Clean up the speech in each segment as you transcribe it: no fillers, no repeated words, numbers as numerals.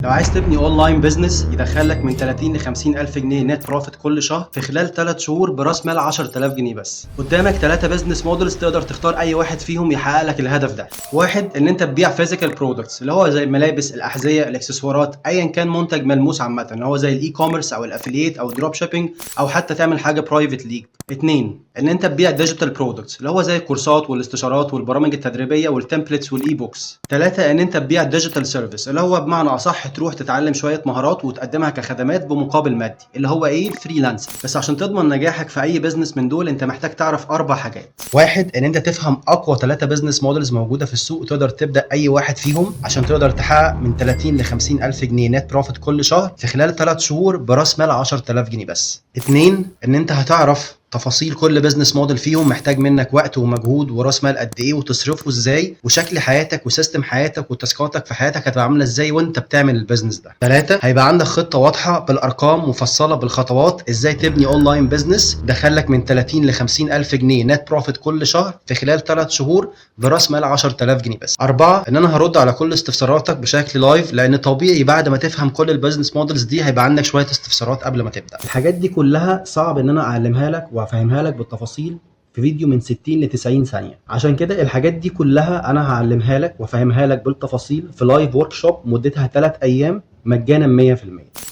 لو عايز تبني اونلاين بزنس يدخلك من 30 ل 50 الف جنيه نت بروفيت كل شهر في خلال 3 شهور براس مال 10000 جنيه بس. قدامك 3 بزنس مودلز تقدر تختار اي واحد فيهم يحقق لك الهدف ده. واحد، ان انت تبيع فيزيكال برودكتس اللي هو زي الملابس، الاحذيه، الاكسسوارات، ايا كان منتج ملموس عامه اللي هو زي الاي كوميرس او الافيليت او الدروب شيبينج او حتى تعمل حاجه برايفت ليك. اتنين، ان انت تبيع ديجيتال برودكتس اللي هو زي الكورسات والاستشارات والبرامج التدريبيه والتمبلتس والاي بوكس. ثلاثة، ان انت تبيع ديجيتال سيرفيس اللي هو بمعنى اصح تروح تتعلم شويه مهارات وتقدمها كخدمات بمقابل مادي اللي هو ايه، الفريلانسر. بس عشان تضمن نجاحك في اي بزنس من دول انت محتاج تعرف 4 حاجات. واحد، ان انت تفهم اقوى 3 بزنس مودلز موجوده في السوق وتقدر تبدا اي واحد فيهم عشان تقدر تحقق من 30 ل 50 الف جنيه نت بروفيت كل شهر في خلال 3 شهور براس مال 10000 جنيه بس. اتنين، ان انت هتعرف تفاصيل كل بزنس موديل فيهم محتاج منك وقت ومجهود وراس مال قد ايه وتصرفه ازاي، وشكل حياتك وسيستم حياتك وتاسكاتك في حياتك هتبقى عامله ازاي وانت بتعمل البيزنس ده. 3، هيبقى عندك خطه واضحه بالارقام مفصله بالخطوات ازاي تبني اونلاين بيزنس دخلك من 30 ل 50 الف جنيه نت بروفيت كل شهر في خلال 3 شهور براس مال 10000 جنيه بس. 4، ان انا هرد على كل استفساراتك بشكل لايف لان طبيعي بعد ما تفهم كل البيزنس مودلز دي هيبقى عندك شويه استفسارات قبل ما تبدا. الحاجات دي كلها صعب ان انا اعلمها لك وافهمها لك بالتفاصيل في فيديو من 60 ل 90 ثانية. عشان كده الحاجات دي كلها انا هعلمها لك وافهمها لك بالتفاصيل في لايف ورك شوب مدتها 3 ايام مجانا 100%.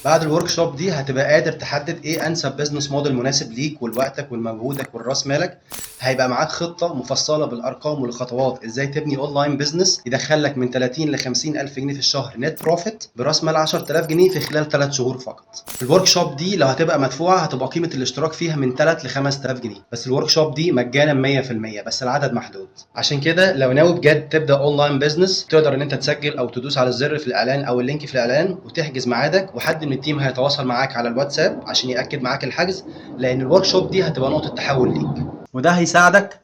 بعد الورك شوب دي هتبقى قادر تحدد ايه انسب بزنس موديل مناسب ليك ولوقتك ولمجهودك والراس مالك. هيبقى معاك خطة مفصلة بالارقام والخطوات ازاي تبني اونلاين بزنس يدخلك من 30 ل 50 الف جنيه في الشهر نت بروفيت براس مال 10000 جنيه في خلال 3 شهور فقط. الورك شوب دي لو هتبقى مدفوعة هتبقى قيمة الاشتراك فيها من 3 ل 5000 جنيه بس. الورك شوب دي مجانا 100% بس العدد محدود. عشان كده لو ناوي بجد تبدا اونلاين بزنس تقدر ان انت تسجل او تدوس على الزر في الاعلان او اللينك في الاعلان وتحجز ميعادك، وحد من التيم هيتواصل معاك على الواتساب عشان ياكد معاك الحجز، لان الورك شوب دي هتبقى نقطه تحول ليك وده هيساعدك